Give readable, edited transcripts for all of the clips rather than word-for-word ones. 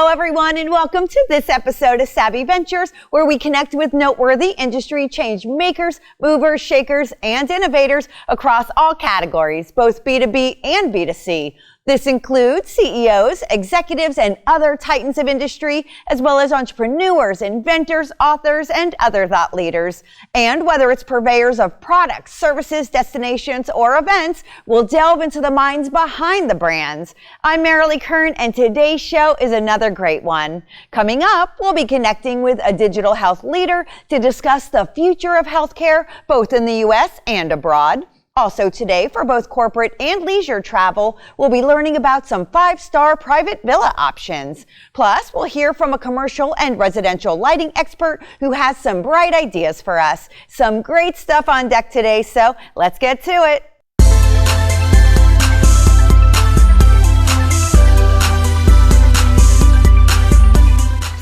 Hello, everyone, and welcome to this episode of Savvy Ventures, where we connect with noteworthy industry change makers, movers, shakers, and innovators across all categories, both B2B and B2C. This includes CEOs, executives, and other titans of industry, as well as entrepreneurs, inventors, authors, and other thought leaders. And whether it's purveyors of products, services, destinations, or events, we'll delve into the minds behind the brands. I'm Merilee Kern, and today's show is another great one. Coming up, we'll be connecting with a digital health leader to discuss the future of healthcare, both in the U.S. and abroad. Also today, for both corporate and leisure travel, we'll be learning about some 5-star private villa options. Plus, we'll hear from a commercial and residential lighting expert who has some bright ideas for us. Some great stuff on deck today, so let's get to it.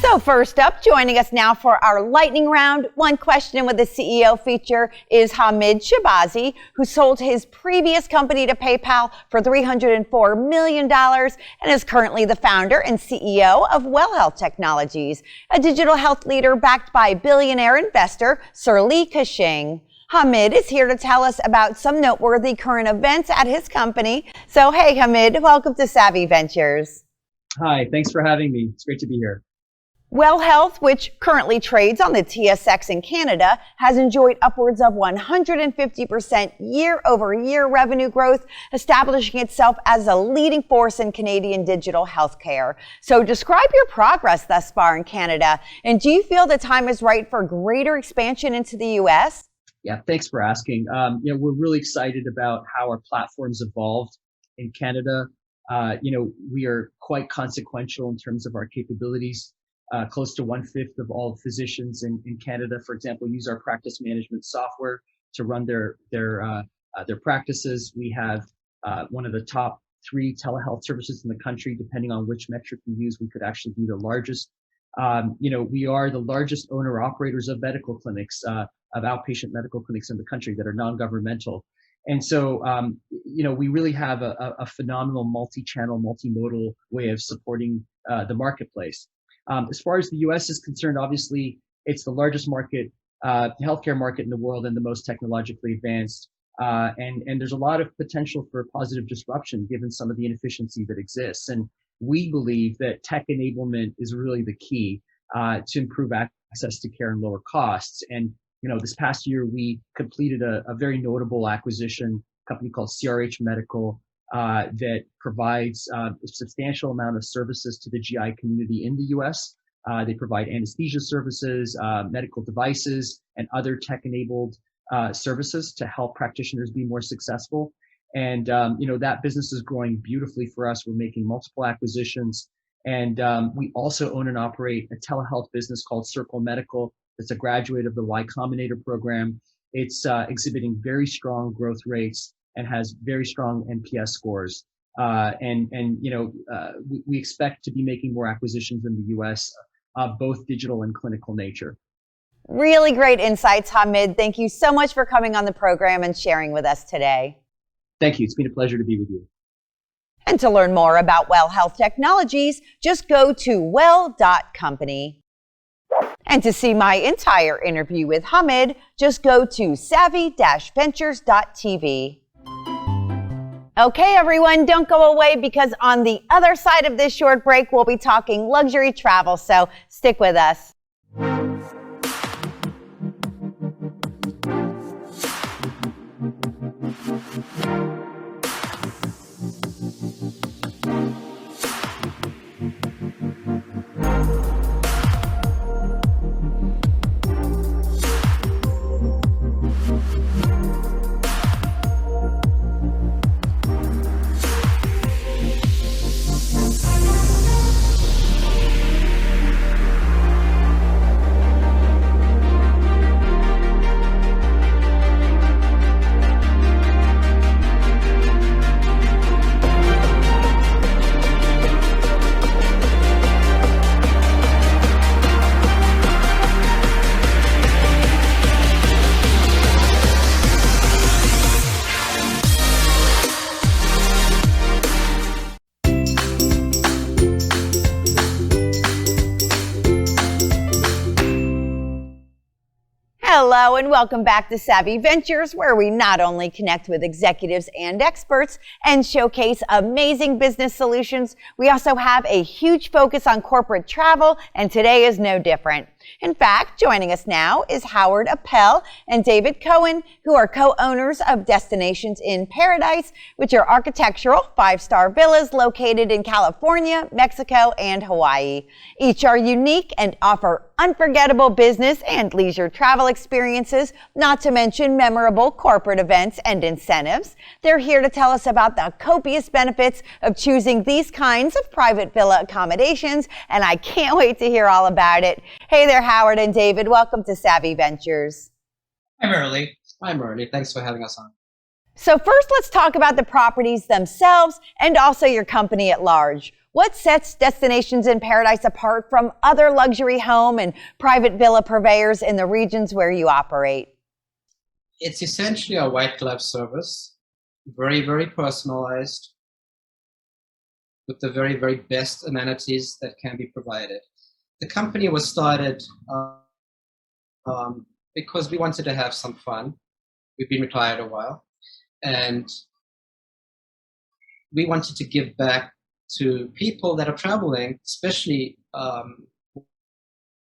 So first up, joining us now for our lightning round, One Question with the CEO feature is Hamid Shahbazi, who sold his previous company to PayPal for $304 million and is currently the founder and CEO of Well Health Technologies, a digital health leader backed by billionaire investor Merilee Kern. Hamid is here to tell us about some noteworthy current events at his company. So hey, Hamid, welcome to Savvy Ventures. Hi, thanks for having me. It's great to be here. Well Health, which currently trades on the TSX in Canada, has enjoyed upwards of 150% year-over-year revenue growth, establishing itself as a leading force in Canadian digital healthcare. So describe your progress thus far in Canada, and do you feel the time is right for greater expansion into the U.S.? Yeah, thanks for asking. We're really excited about how our platform's evolved in Canada. We are quite consequential in terms of our capabilities. Close to 1/5 of all physicians in Canada, for example, use our practice management software to run their practices. We have one of the top 3 telehealth services in the country. Depending on which metric you use, we could actually be the largest. We are the largest owner-operators of medical clinics, of outpatient medical clinics in the country that are non-governmental. And so, we really have a phenomenal multi-channel, multimodal way of supporting the marketplace. As far as the U.S. is concerned, obviously, it's the largest market, healthcare market in the world and the most technologically advanced. And there's a lot of potential for positive disruption given some of the inefficiency that exists. And we believe that tech enablement is really the key to improve access to care and lower costs. And, this past year, we completed a very notable acquisition, a company called CRH Medical, that provides a substantial amount of services to the GI community in the U.S. They provide anesthesia services, medical devices, and other tech-enabled services to help practitioners be more successful. And, that business is growing beautifully for us. We're making multiple acquisitions. And we also own and operate a telehealth business called Circle Medical. It's a graduate of the Y Combinator program. It's exhibiting very strong growth rates and has very strong NPS scores. We expect to be making more acquisitions in the U.S., both digital and clinical nature. Really great insights, Hamid. Thank you so much for coming on the program and sharing with us today. Thank you. It's been a pleasure to be with you. And to learn more about Well Health Technologies, just go to well.company. And to see my entire interview with Hamid, just go to savvy-ventures.tv. Okay, everyone, don't go away because on the other side of this short break, we'll be talking luxury travel, so stick with us. Hello and welcome back to Savvy Ventures, where we not only connect with executives and experts and showcase amazing business solutions, we also have a huge focus on corporate travel, and today is no different. In fact, joining us now is Howard Appel and David Cohen, who are co-owners of Destinations in Paradise, which are architectural 5-star villas located in California, Mexico, and Hawaii. Each are unique and offer unforgettable business and leisure travel experiences, not to mention memorable corporate events and incentives. They're here to tell us about the copious benefits of choosing these kinds of private villa accommodations, and I can't wait to hear all about it. Hey there, Howard and David. Welcome to Savvy Ventures. Hi, Merilee. Hi, Merilee. Thanks for having us on. So first, let's talk about the properties themselves and also your company at large. What sets Destinations in Paradise apart from other luxury home and private villa purveyors in the regions where you operate? It's essentially a white glove service, very, very personalized, with the very, very best amenities that can be provided. The company was started because we wanted to have some fun. We've been retired a while, and we wanted to give back to people that are traveling, especially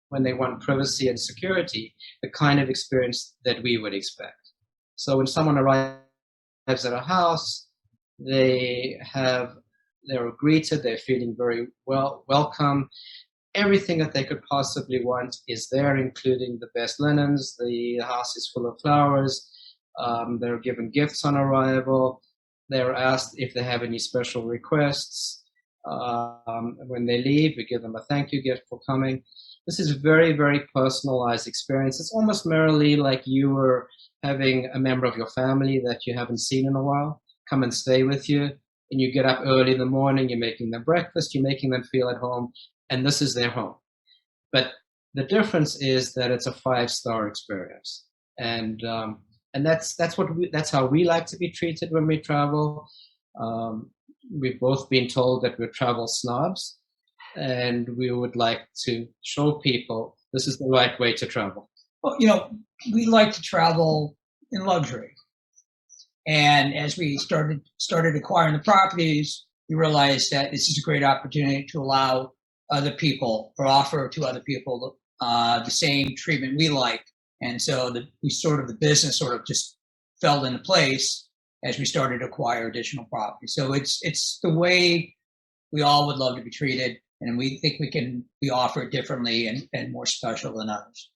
when they want privacy and security, the kind of experience that we would expect. So when someone arrives at a house, they're greeted, they're feeling very welcome. Everything that they could possibly want is there, including the best linens. The house is full of flowers. They're given gifts on arrival. They're asked if they have any special requests. When they leave, we give them a thank you gift for coming. This is very, very personalized experience. It's almost merely like you were having a member of your family that you haven't seen in a while come and stay with you, and you get up early in the morning, you're making them breakfast, you're making them feel at home, and this is their home. But the difference is that it's a 5-star experience, and that's how we like to be treated when we travel. We've both been told that we're travel snobs, and we would like to show people this is the right way to travel. Well, we like to travel in luxury. And as we started acquiring the properties, we realized that this is a great opportunity to allow other people or offer to other people the same treatment we like. And so the business sort of just fell into place as we started to acquire additional property. So it's the way we all would love to be treated, and we think we can be offered differently and more special than others.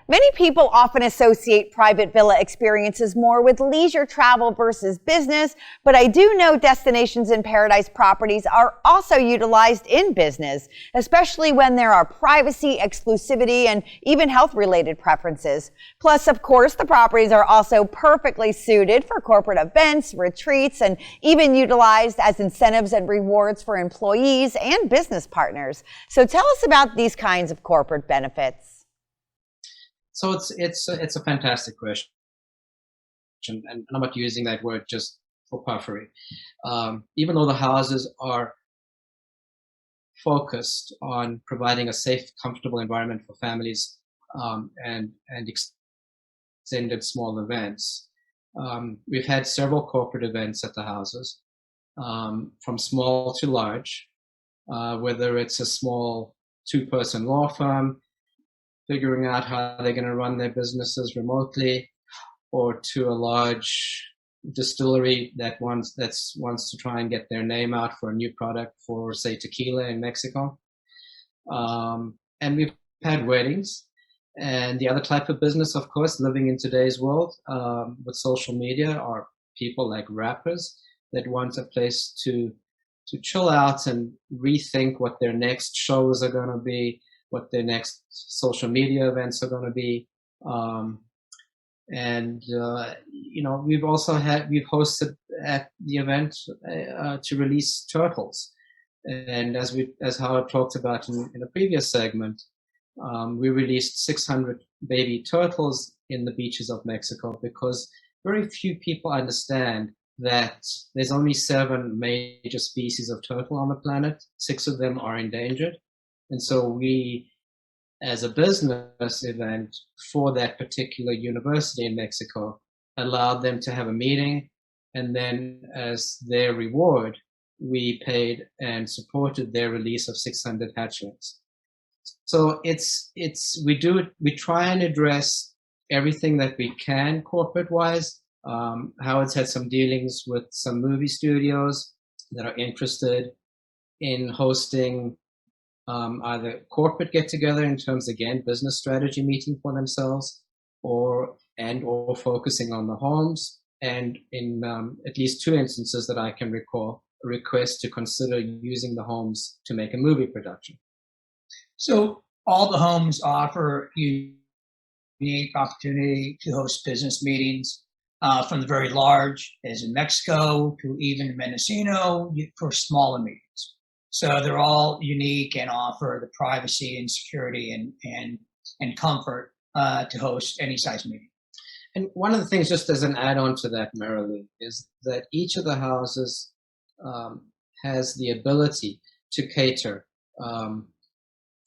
Many people often associate private villa experiences more with leisure travel versus business, but I do know Destinations in Paradise properties are also utilized in business, especially when there are privacy, exclusivity, and even health-related preferences. Plus, of course, the properties are also perfectly suited for corporate events, retreats, and even utilized as incentives and rewards for employees and business partners. So tell us about these kinds of corporate benefits. So it's a fantastic question, and I'm not using that word just for puffery. Even though the houses are focused on providing a safe, comfortable environment for families and extended small events, we've had several corporate events at the houses, from small to large, whether it's a small 2-person law firm figuring out how they're going to run their businesses remotely, or to a large distillery that wants to try and get their name out for a new product for, say, tequila in Mexico. And we've had weddings. And the other type of business, of course, living in today's world with social media, are people like rappers that want a place to chill out and rethink what their next shows are going to be, what their next social media events are going to be. We've hosted at the event to release turtles. And as Howard talked about in a previous segment, we released 600 baby turtles in the beaches of Mexico, because very few people understand that there's only 7 major species of turtle on the planet. 6 of them are endangered. And so we as a business event for that particular university in Mexico, allowed them to have a meeting, and then as their reward, we paid and supported their release of 600 hatchlings. So we try and address everything that we can corporate-wise. Howard's had some dealings with some movie studios that are interested in hosting either corporate get-together in terms, again, business strategy meeting for themselves, or focusing on the homes. And in at least 2 instances that I can recall, a request to consider using the homes to make a movie production. So all the homes offer unique opportunity to host business meetings, from the very large, as in Mexico, to even Mendocino for smaller meetings. So they're all unique and offer the privacy and security and comfort to host any size meeting. And one of the things, just as an add-on to that, Merilee, is that each of the houses has the ability to cater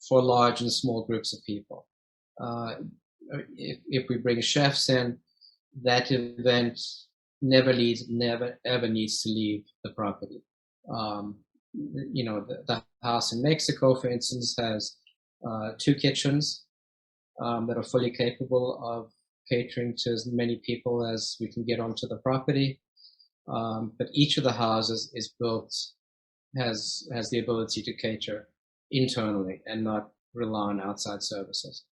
for large and small groups of people. If we bring chefs in, that event never ever needs to leave the property. The house in Mexico, for instance, has 2 kitchens that are fully capable of catering to as many people as we can get onto the property. But each of the houses is built, has the ability to cater internally and not rely on outside services.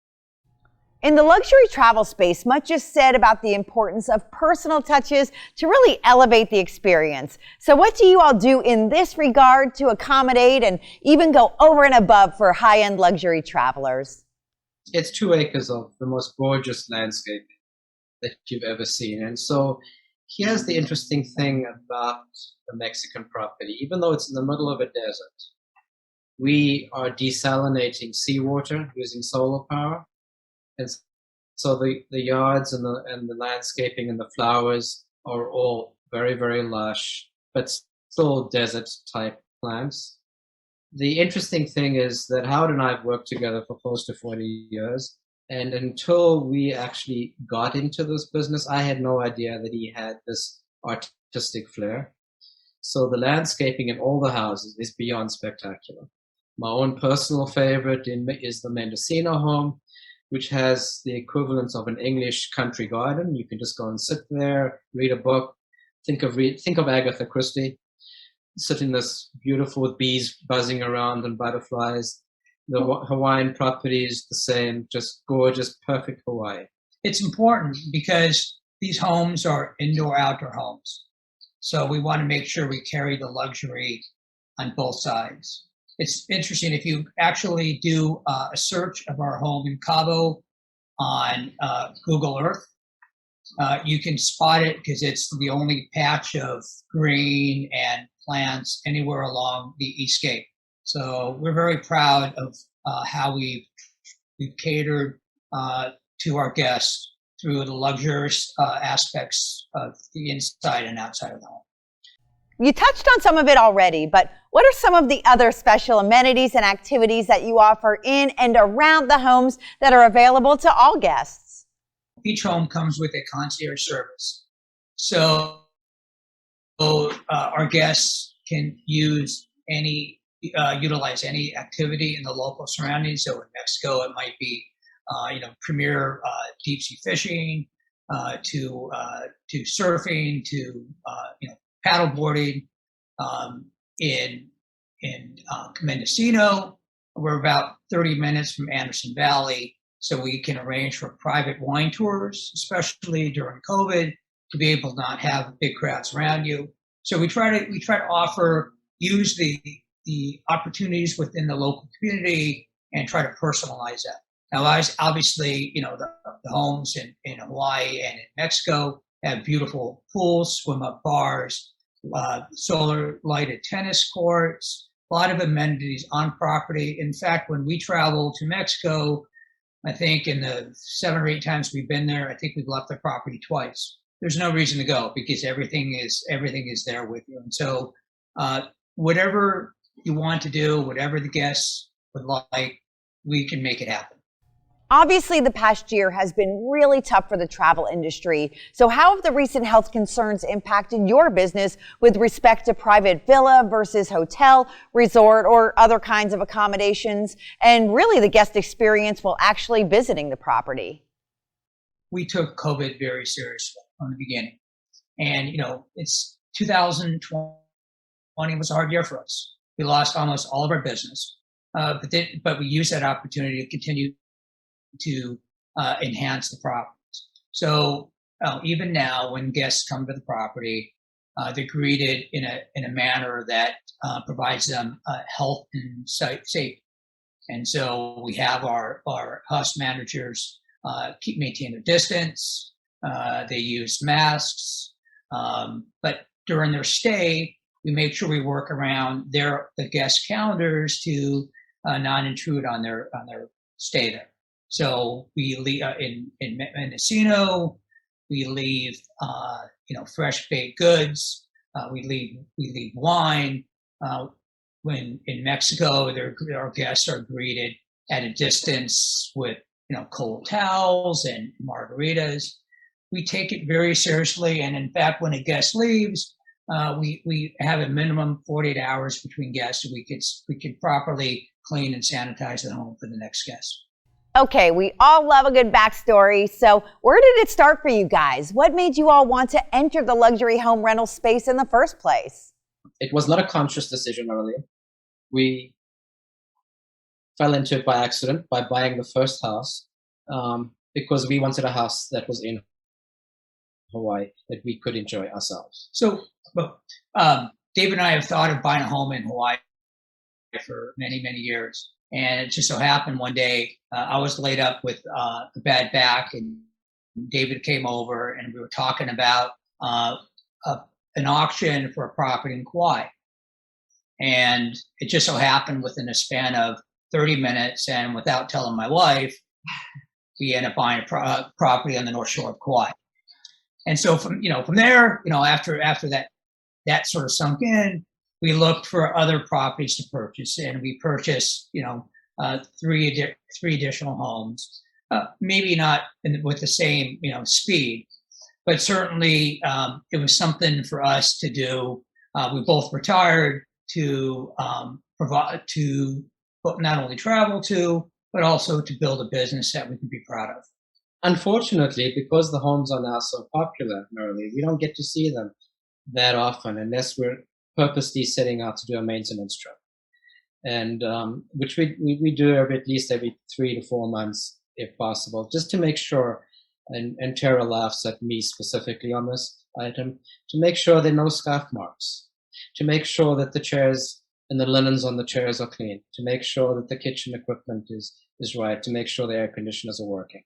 In the luxury travel space, much is said about the importance of personal touches to really elevate the experience. So what do you all do in this regard to accommodate and even go over and above for high-end luxury travelers? It's 2 acres of the most gorgeous landscape that you've ever seen. And so here's the interesting thing about the Mexican property. Even though it's in the middle of a desert, we are desalinating seawater using solar power. And so the yards and the landscaping and the flowers are all very, very lush, but still desert type plants. The interesting thing is that Howard and I have worked together for close to 40 years. And until we actually got into this business, I had no idea that he had this artistic flair. So the landscaping in all the houses is beyond spectacular. My own personal favorite is the Mendocino home, which has the equivalent of an English country garden. You can just go and sit there, read a book. Think of Agatha Christie, sit in this beautiful with bees buzzing around and butterflies. The Hawaiian property is the same, just gorgeous, perfect Hawaii. It's important because these homes are indoor-outdoor homes. So we want to make sure we carry the luxury on both sides. It's interesting, if you actually do a search of our home in Cabo on Google Earth, you can spot it because it's the only patch of green and plants anywhere along the East Cape. So we're very proud of how we've catered to our guests through the luxurious aspects of the inside and outside of the home. You touched on some of it already, but what are some of the other special amenities and activities that you offer in and around the homes that are available to all guests? Each home comes with a concierge service. So our guests can utilize any activity in the local surroundings. So in Mexico, it might be, premier deep sea fishing, to surfing, to paddleboarding. In Mendocino, we're about 30 minutes from Anderson Valley, so we can arrange for private wine tours, especially during COVID, to be able to not have big crowds around you. So we try to use the opportunities within the local community and try to personalize that. Now, obviously, the homes in Hawaii and in Mexico have beautiful pools, swim-up bars, solar lighted tennis courts, a lot of amenities on property. In fact, when we travel to Mexico, I think in the 7 or 8 times we've been there, I think we've left the property twice. There's no reason to go because everything is there with you. And so whatever you want to do, whatever the guests would like, we can make it happen. Obviously, the past year has been really tough for the travel industry. So how have the recent health concerns impacted your business with respect to private villa versus hotel, resort, or other kinds of accommodations, and really the guest experience while actually visiting the property? We took COVID very seriously from the beginning. And, it's 2020 was a hard year for us. We lost almost all of our business. But we used that opportunity to continue to enhance the properties. So even now, when guests come to the property, they're greeted in a manner that provides them health and safety. And so we have our house managers maintain their distance. They use masks, but during their stay, we make sure we work around the guest calendars to not intrude on their stay there. So we leave in Mendocino, we leave fresh baked goods. We leave wine. When in Mexico, our guests are greeted at a distance with cold towels and margaritas. We take it very seriously, and in fact, when a guest leaves, we have a minimum 48 hours between guests, so we could properly clean and sanitize the home for the next guest. Okay, we all love a good backstory. So where did it start for you guys? What made you all want to enter the luxury home rental space in the first place? It was not a conscious decision earlier. We fell into it by accident by buying the first house because we wanted a house that was in Hawaii that we could enjoy ourselves. So Dave and I have thought of buying a home in Hawaii for many, many years. And it just so happened one day I was laid up with a bad back, and David came over, and we were talking about an auction for a property in Kauai. And it just so happened within a span of 30 minutes, and without telling my wife, we ended up buying a property on the North Shore of Kauai. And so from there, after that sort of sunk in, we looked for other properties to purchase, and we purchased, three additional homes. Maybe not with the same, speed, but certainly it was something for us to do. We both retired to provide to not only travel to, but also to build a business that we can be proud of. Unfortunately, because the homes are now so popular, Merilee, we don't get to see them that often unless we're purposely setting out to do a maintenance trip, and which we do at least every 3 to 4 months, if possible, just to make sure. And Tara laughs at me specifically on this item, to make sure there are no scuff marks, to make sure that the chairs and the linens on the chairs are clean, to make sure that the kitchen equipment is right, to make sure the air conditioners are working,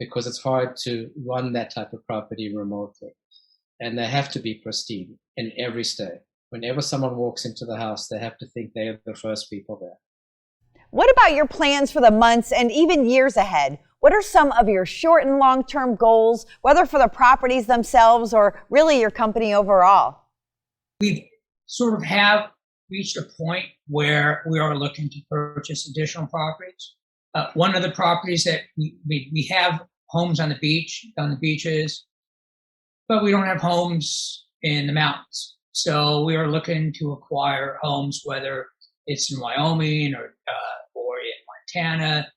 because it's hard to run that type of property remotely. And they have to be pristine in every stay. Whenever someone walks into the house, they have to think they are the first people there. What about your plans for the months and even years ahead? What are some of your short and long-term goals, whether for the properties themselves or really your company overall? We sort of have reached a point where we are looking to purchase additional properties. One of the properties that we have homes on the beaches, but we don't have homes in the mountains. So we are looking to acquire homes, whether it's in Wyoming or in Montana.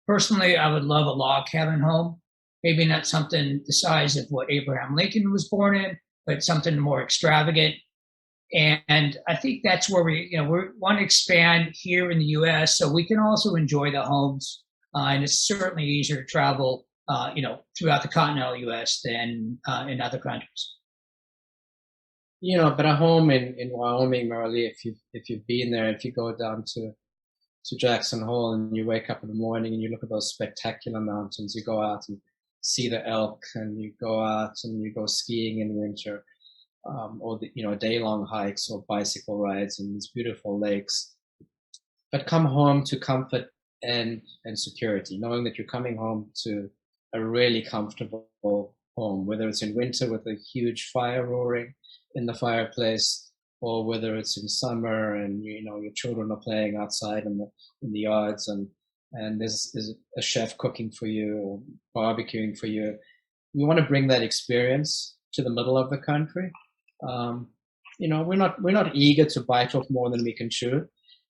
Personally, I would love a log cabin home. Maybe not something the size of what Abraham Lincoln was born in, but something more extravagant. And I think that's where we want to expand here in the U.S. so we can also enjoy the homes. And it's certainly easier to travel, throughout the continental U.S. than in other countries. But a home in Wyoming, Merilee, if you've been there, if you go down to Jackson Hole and you wake up in the morning and you look at those spectacular mountains, you go out and see the elk, and you go out and you go skiing in winter, or day-long hikes or bicycle rides in these beautiful lakes. But come home to comfort and security, knowing that you're coming home to a really comfortable home, whether it's in winter with a huge fire roaring in the fireplace, or whether it's in summer and your children are playing outside in the yards and and there's a chef cooking for you or barbecuing for you. We want to bring that experience to the middle of the country. We're not eager to bite off more than we can chew.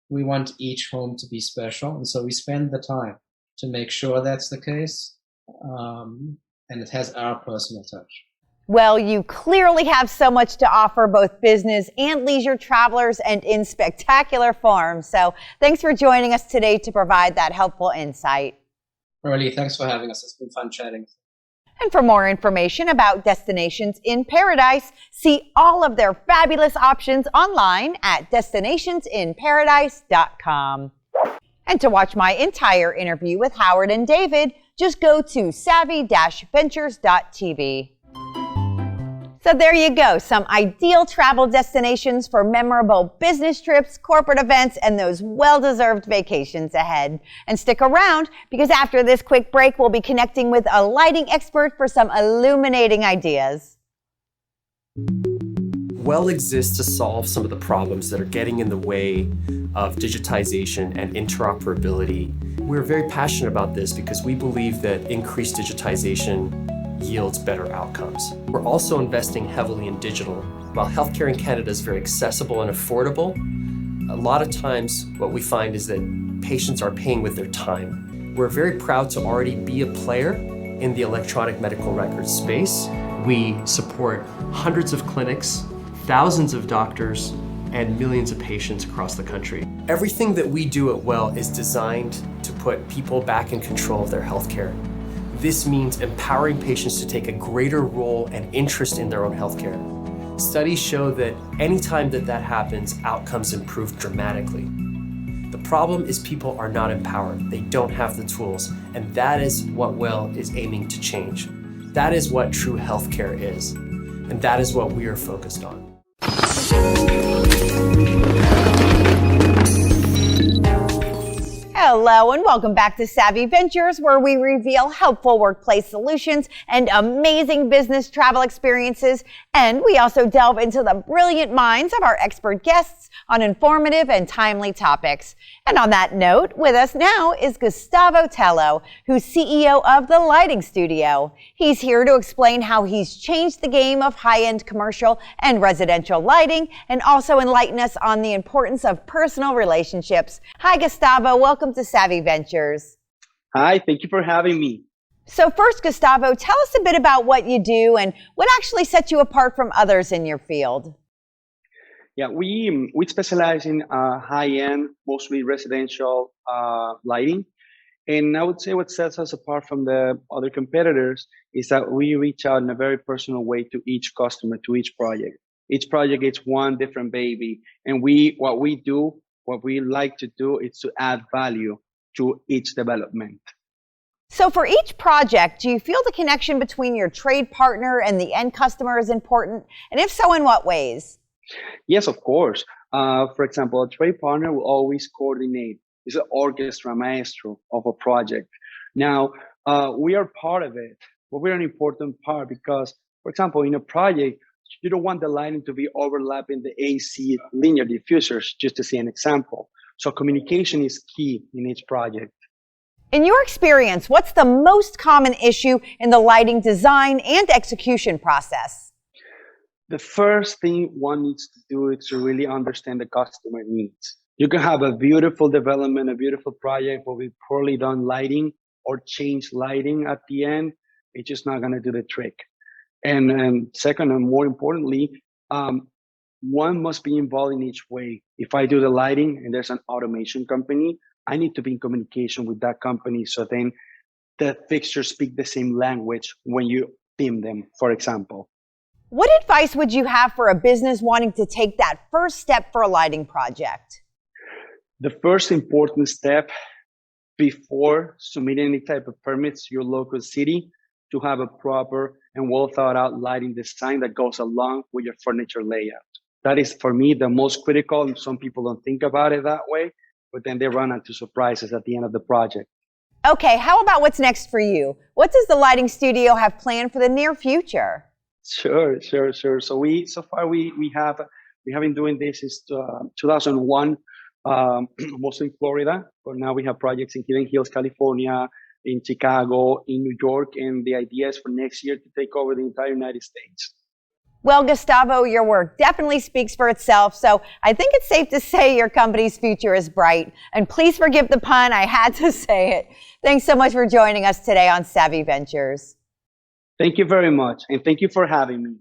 We want each home to be special, and so we spend the time to make sure that's the case, and it has our personal touch. Well, you clearly have so much to offer both business and leisure travelers, and in spectacular form. So thanks for joining us today to provide that helpful insight. Merilee, thanks for having us. It's been fun chatting. And for more information about Destinations in Paradise, see all of their fabulous options online at destinationsinparadise.com. And to watch my entire interview with Howard and David, just go to savvy-ventures.tv. So there you go, some ideal travel destinations for memorable business trips, corporate events, and those well-deserved vacations ahead. And stick around, because after this quick break, we'll be connecting with a lighting expert for some illuminating ideas. Well exists to solve some of the problems that are getting in the way of digitization and interoperability. We're very passionate about this because we believe that increased digitization yields better outcomes. We're also investing heavily in digital. While healthcare in Canada is very accessible and affordable, a lot of times what we find is that patients are paying with their time. We're very proud to already be a player in the electronic medical records space. We support hundreds of clinics, thousands of doctors, and millions of patients across the country. Everything that we do at Well is designed to put people back in control of their healthcare. This means empowering patients to take a greater role and interest in their own healthcare. Studies show that anytime that happens, outcomes improve dramatically. The problem is people are not empowered. They don't have the tools, and that is what Well is aiming to change. That is what true healthcare is, and that is what we are focused on. Hello and welcome back to Savvy Ventures, where we reveal helpful workplace solutions and amazing business travel experiences. And we also delve into the brilliant minds of our expert guests on informative and timely topics. And on that note, with us now is Gustavo Tello, who's CEO of The Lighting Studio. He's here to explain how he's changed the game of high-end commercial and residential lighting, and also enlighten us on the importance of personal relationships. Hi, Gustavo. Welcome to Savvy Ventures. Hi, thank you for having me. So first, Gustavo, tell us a bit about what you do and what actually sets you apart from others in your field. Yeah, we specialize in high-end, mostly residential lighting. And I would say what sets us apart from the other competitors is that we reach out in a very personal way to each customer, to each project. Each project gets one different baby. And what we like to do is to add value to each development. So for each project, do you feel the connection between your trade partner and the end customer is important? And if so, in what ways? Yes, of course. For example, a trade partner will always coordinate. It's an orchestra maestro of a project. Now, we are part of it, but we're an important part because, for example, in a project, you don't want the lighting to be overlapping the AC linear diffusers, just to see an example. So communication is key in each project. In your experience, what's the most common issue in the lighting design and execution process? The first thing one needs to do is to really understand the customer needs. You can have a beautiful development, a beautiful project, but with poorly done lighting or change lighting at the end, it's just not going to do the trick. And second, and more importantly, one must be involved in each way. If I do the lighting and there's an automation company, I need to be in communication with that company so then the fixtures speak the same language when you theme them, for example. What advice would you have for a business wanting to take that first step for a lighting project? The first important step before submitting any type of permits to your local city to have a proper and well thought out lighting design that goes along with your furniture layout. That is, for me, the most critical. Some people don't think about it that way, but then they run into surprises at the end of the project. Okay, how about what's next for you? What does the lighting studio have planned for the near future? Sure. So far we have been doing this since 2001. mostly in Florida, but now we have projects in Hidden Hills, California, in Chicago, in New York, and the idea is for next year to take over the entire United States. Well, Gustavo, your work definitely speaks for itself, so I think it's safe to say your company's future is bright. And please forgive the pun, I had to say it. Thanks so much for joining us today on Savvy Ventures. Thank you very much, and thank you for having me.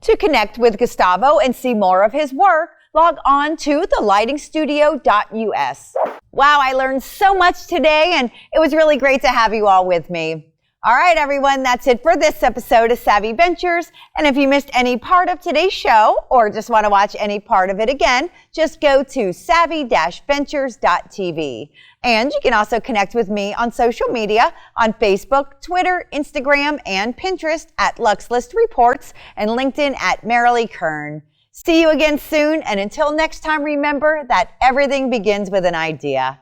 To connect with Gustavo and see more of his work, log on to thelightingstudio.us. Wow, I learned so much today, and it was really great to have you all with me. All right, everyone, that's it for this episode of Savvy Ventures. And if you missed any part of today's show or just want to watch any part of it again, just go to savvy-ventures.tv. And you can also connect with me on social media on Facebook, Twitter, Instagram, and Pinterest at LuxList Reports and LinkedIn at Merilee Kern. See you again soon. And until next time, remember that everything begins with an idea.